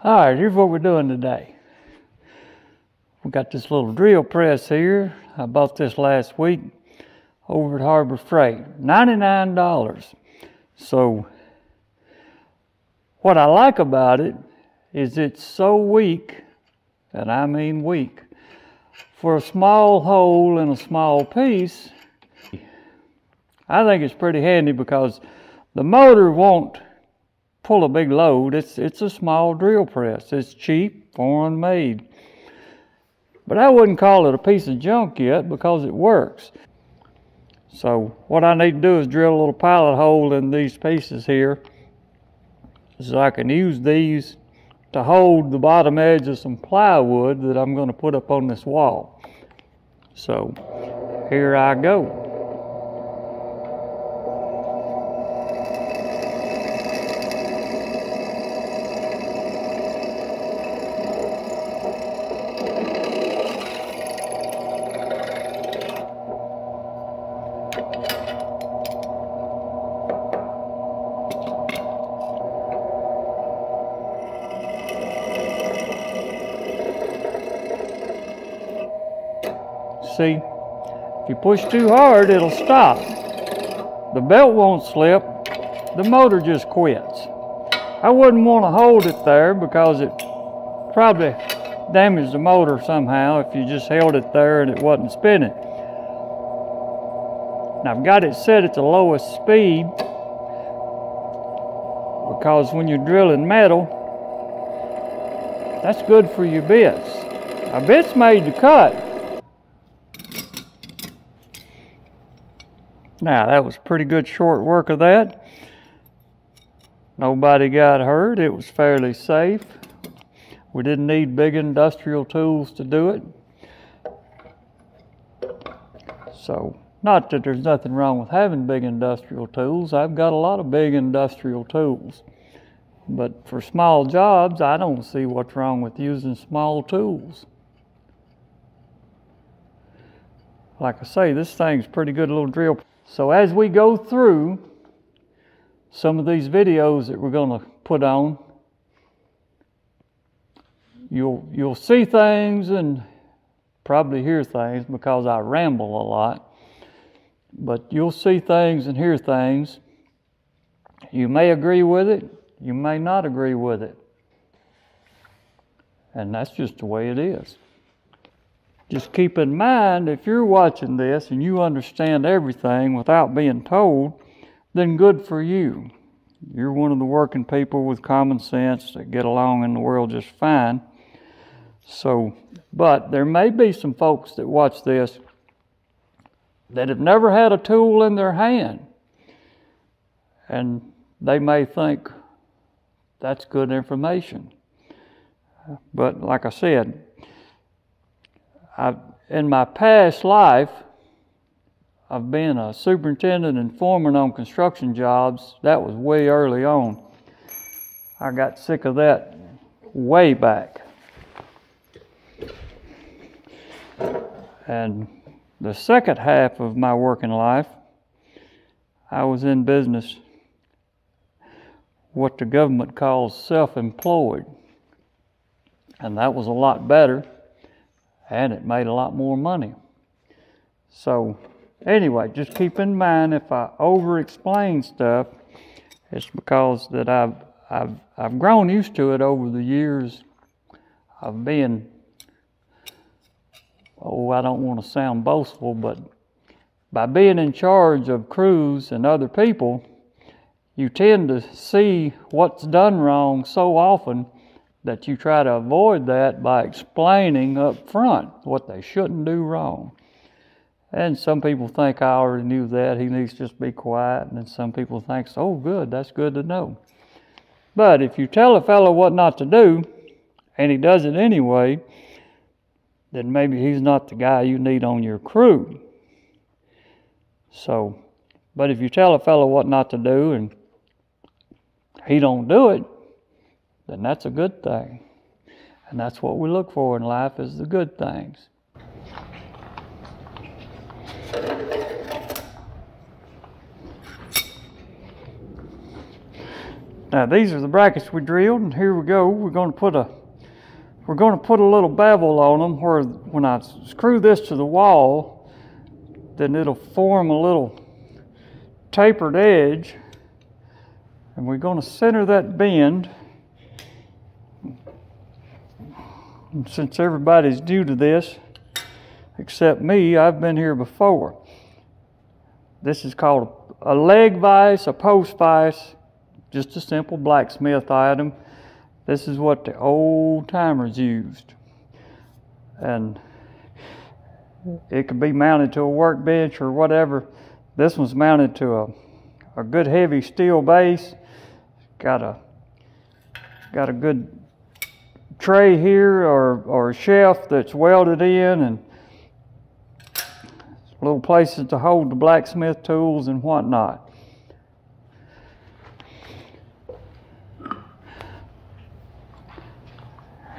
Alright, here's what we're doing today. We got this little drill press here. I bought this last week over at Harbor Freight. $99. So what I like about it is it's so weak, and I mean weak. For a small hole in a small piece, I think it's pretty handy because the motor won't pull a big load. It's a small drill press. It's cheap, foreign made. But I wouldn't call it a piece of junk yet because it works. So what I need to do is drill a little pilot hole in these pieces here so I can use these to hold the bottom edge of some plywood that I'm going to put up on this wall. So here I go. See, if you push too hard, it'll stop. The belt won't slip, the motor just quits. I wouldn't want to hold it there because it probably damaged the motor somehow if you just held it there and it wasn't spinning. Now I've got it set at the lowest speed because when you're drilling metal, that's good for your bits. A bit's made to cut. Now, that was pretty good short work of that. Nobody got hurt. It was fairly safe. We didn't need big industrial tools to do it. So, not that there's nothing wrong with having big industrial tools. I've got a lot of big industrial tools. But for small jobs, I don't see what's wrong with using small tools. Like I say, this thing's pretty good little drill. So as we go through some of these videos that we're going to put on, you'll see things and probably hear things because I ramble a lot. But you'll see things and hear things. You may agree with it, you may not agree with it. And that's just the way it is. Just keep in mind, if you're watching this and you understand everything without being told, then good for you. You're one of the working people with common sense that get along in the world just fine. So, but there may be some folks that watch this that have never had a tool in their hand. And they may think that's good information. But like I said, in my past life, I've been a superintendent and foreman on construction jobs. That was way early on. I got sick of that way back. And the second half of my working life, I was in business, what the government calls self-employed. And that was a lot better. And it made a lot more money. So anyway, just keep in mind if I over-explain stuff, it's because that I've grown used to it over the years of being, I don't want to sound boastful, but by being in charge of crews and other people, you tend to see what's done wrong so often that you try to avoid that by explaining up front what they shouldn't do wrong. And some people think I already knew that, he needs to just be quiet, and then some people think, oh good, that's good to know. But if you tell a fellow what not to do, and he does it anyway, then maybe he's not the guy you need on your crew. So, but if you tell a fellow what not to do and he don't do it, then that's a good thing. And that's what we look for in life, is the good things. Now these are the brackets we drilled, and here we go. We're going to put a little bevel on them where when I screw this to the wall, then it'll form a little tapered edge, and we're going to center that bend. And since everybody's new to this, except me, I've been here before. This is called a leg vise, a post vise, just a simple blacksmith item. This is what the old timers used. And it could be mounted to a workbench or whatever. This one's mounted to a good heavy steel base. Got a good tray here or a shelf that's welded in, and little places to hold the blacksmith tools and whatnot.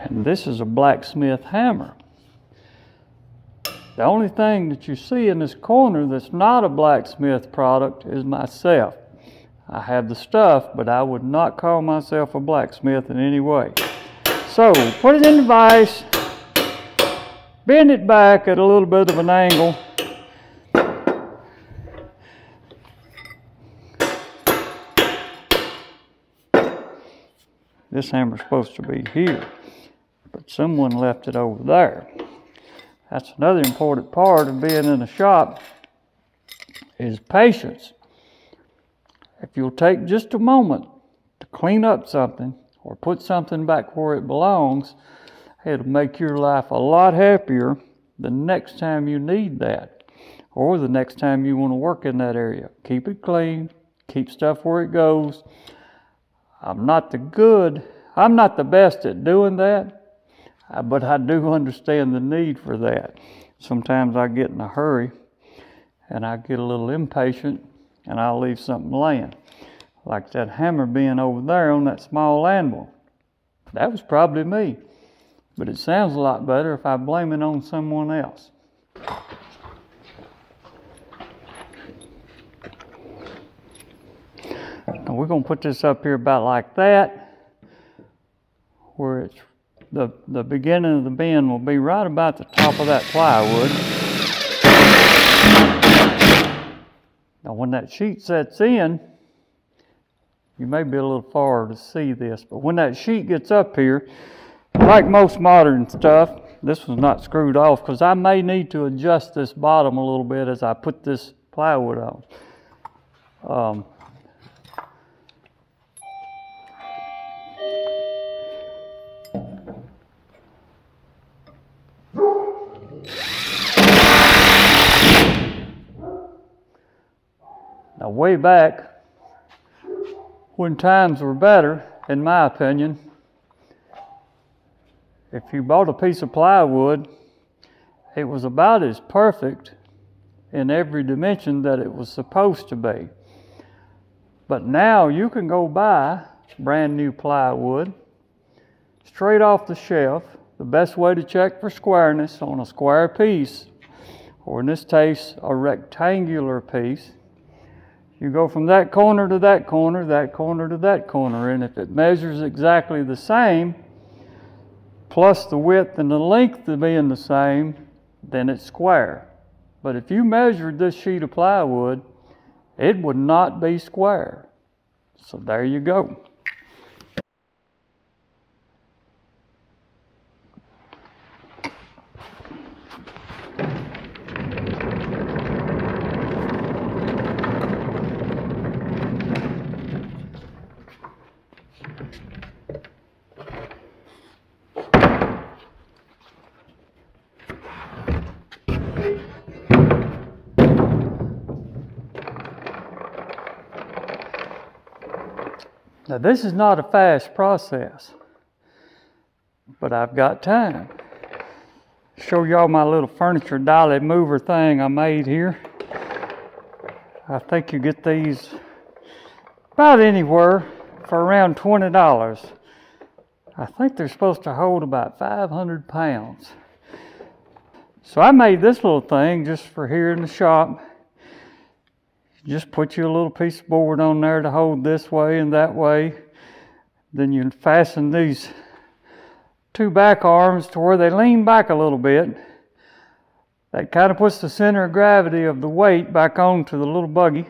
And this is a blacksmith hammer. The only thing that you see in this corner that's not a blacksmith product is myself. I have the stuff, but I would not call myself a blacksmith in any way. So, put it in the vise, bend it back at a little bit of an angle. This hammer's supposed to be here, but someone left it over there. That's another important part of being in a shop, is patience. If you'll take just a moment to clean up something or put something back where it belongs, it'll make your life a lot happier the next time you need that, or the next time you want to work in that area. Keep it clean, keep stuff where it goes. I'm not the best at doing that, but I do understand the need for that. Sometimes I get in a hurry and I get a little impatient and I'll leave something laying. Like that hammer being over there on that small anvil. That was probably me, but it sounds a lot better if I blame it on someone else. Now we're going to put this up here about like that, where it's the beginning of the bend will be right about the top of that plywood. Now when that sheet sets in, you may be a little far to see this, but when that sheet gets up here, like most modern stuff, this was not screwed off because I may need to adjust this bottom a little bit as I put this plywood on. Now, way back, when times were better, in my opinion, if you bought a piece of plywood, it was about as perfect in every dimension that it was supposed to be. But now you can go buy brand new plywood straight off the shelf. The best way to check for squareness on a square piece, or in this case, a rectangular piece, you go from that corner to that corner, that corner to that corner, and if it measures exactly the same, plus the width and the length of being the same, then it's square. But if you measured this sheet of plywood, it would not be square. So there you go. Now this is not a fast process, but I've got time. Show y'all my little furniture dolly mover thing I made here. I think you get these about anywhere for around $20. I think they're supposed to hold about 500 pounds. So I made this little thing just for here in the shop. Just put you a little piece of board on there to hold this way and that way. Then you fasten these two back arms to where they lean back a little bit. That kind of puts the center of gravity of the weight back onto the little buggy.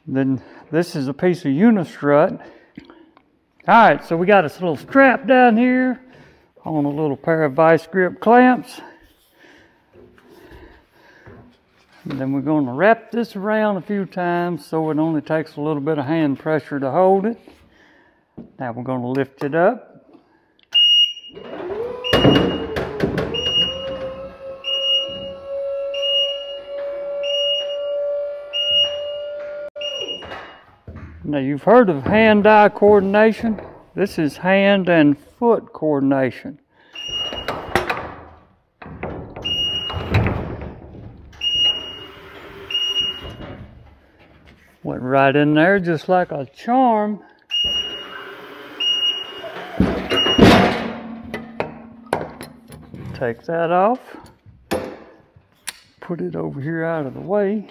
Then this is a piece of unistrut. All right, so we got this little strap down here on a little pair of vice grip clamps. And then we're going to wrap this around a few times so it only takes a little bit of hand pressure to hold it. Now we're going to lift it up. Now you've heard of hand-eye coordination. This is hand and foot coordination. Went right in there just like a charm. Take that off. Put it over here out of the way.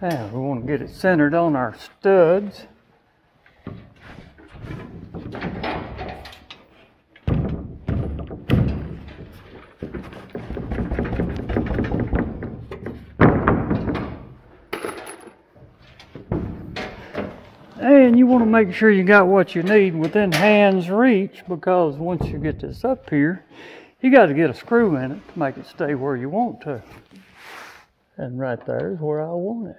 Now we want to get it centered on our studs. And you want to make sure you got what you need within hand's reach, because once you get this up here, you got to get a screw in it to make it stay where you want to. And right there is where I want it.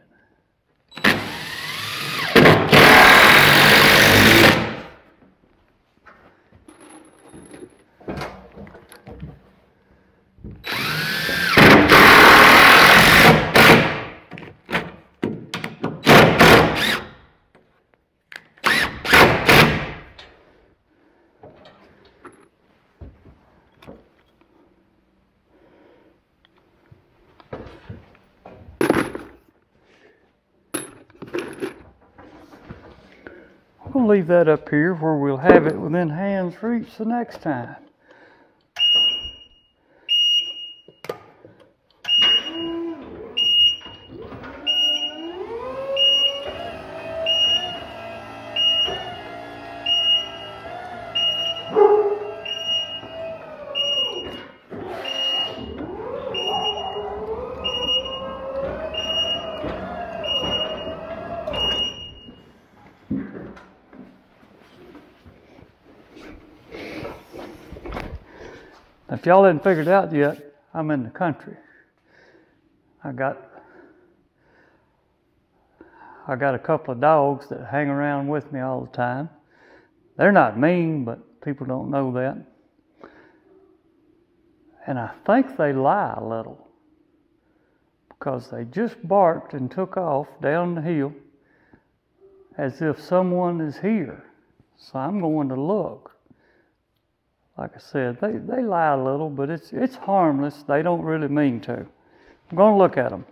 We'll leave that up here where we'll have it within hand's reach the next time. If y'all hadn't figured it out yet, I'm in the country. I got a couple of dogs that hang around with me all the time. They're not mean, but people don't know that. And I think they lie a little, because they just barked and took off down the hill as if someone is here. So I'm going to look. Like I said, they lie a little, but it's harmless. They don't really mean to. I'm going to look at them.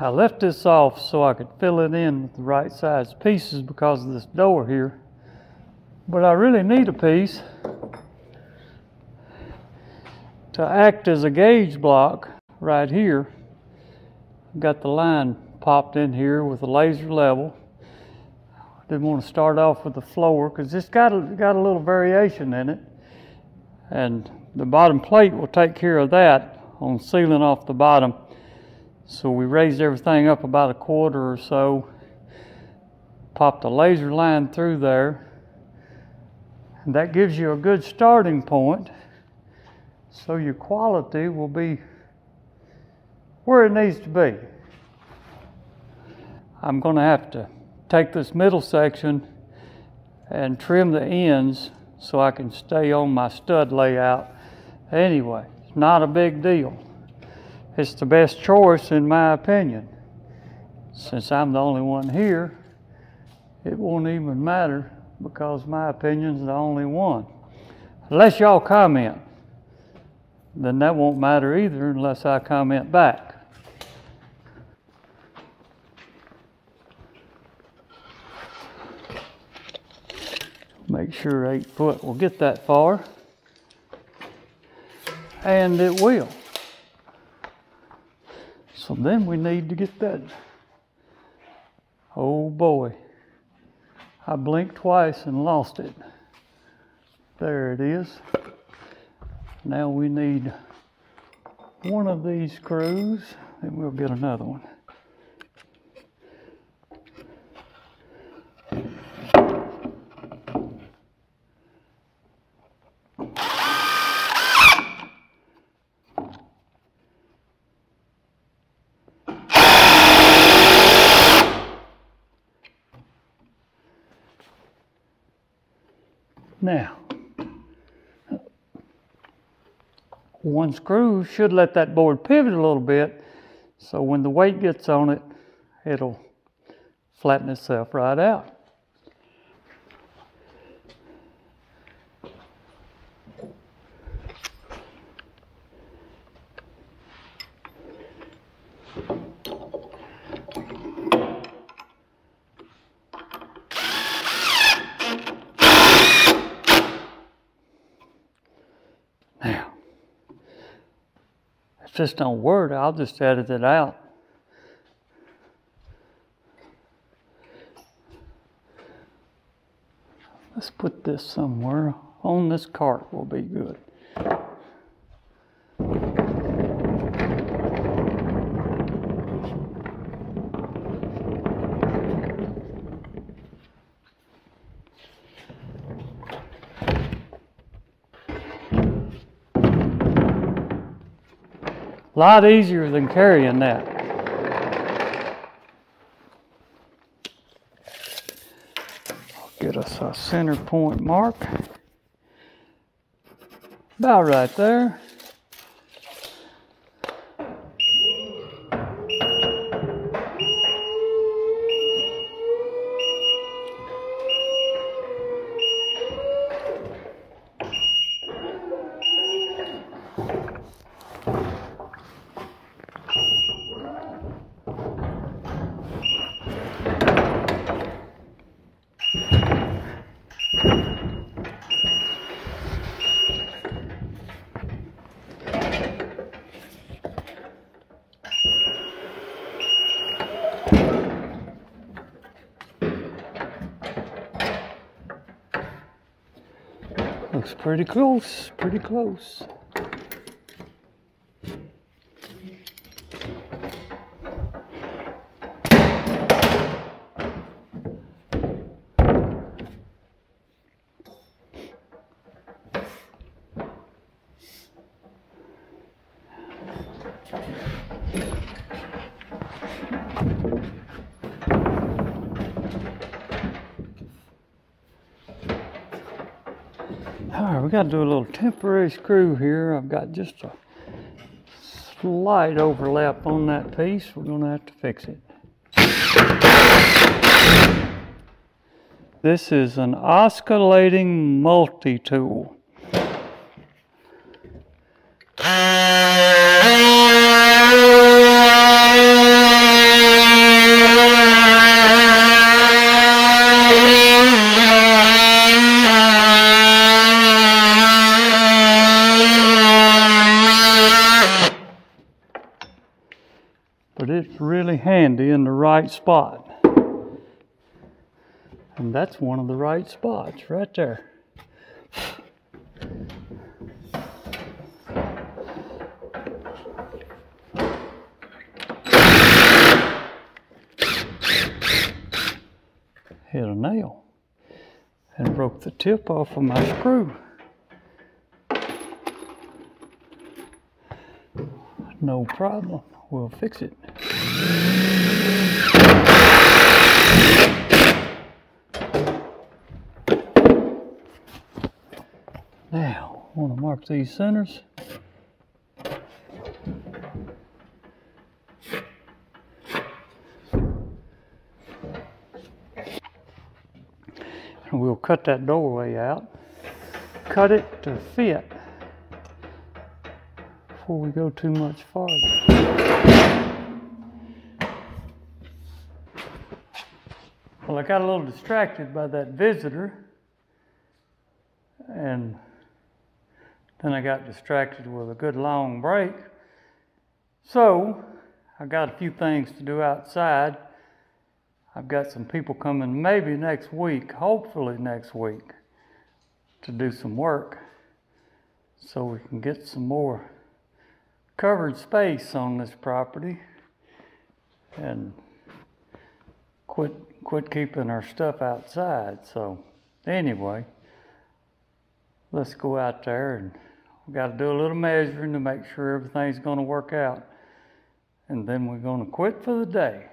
I left this off so I could fill it in with the right size pieces because of this door here. But I really need a piece to act as a gauge block right here. Got the line popped in here with a laser level. Didn't want to start off with the floor because it's got a little variation in it. And the bottom plate will take care of that on sealing off the bottom. So we raised everything up about a quarter or so, popped a laser line through there, and that gives you a good starting point, so your quality will be where it needs to be. I'm going to have to take this middle section and trim the ends so I can stay on my stud layout anyway. It's not a big deal. It's the best choice in my opinion. Since I'm the only one here, it won't even matter because my opinion's the only one. Unless y'all comment, then that won't matter either unless I comment back. Make sure 8 foot will get that far. And it will. So then we need to get that. Oh boy. I blinked twice and lost it. There it is. Now we need one of these screws, and we'll get another one. Now, one screw should let that board pivot a little bit, so when the weight gets on it, it'll flatten itself right out. Now, if this don't work, I'll just edit it out. Let's put this somewhere. On this cart will be good. A lot easier than carrying that. I'll get us a center point mark. About right there. Looks pretty close, pretty close. All right, we got to do a little temporary screw here. I've got just a slight overlap on that piece. We're going to have to fix it. This is an oscillating multi-tool. But it's really handy in the right spot. And that's one of the right spots right there. Hit a nail and broke the tip off of my screw. No problem, we'll fix it. Now, I want to mark these centers. We'll cut that doorway out. Cut it to fit before we go too much farther. Well, I got a little distracted by that visitor, and then I got distracted with a good long break. So, I got a few things to do outside. I've got some people coming maybe next week, hopefully next week, to do some work so we can get some more covered space on this property and quit keeping our stuff outside. So anyway, let's go out there, and we got to do a little measuring to make sure everything's going to work out, and then we're going to quit for the day.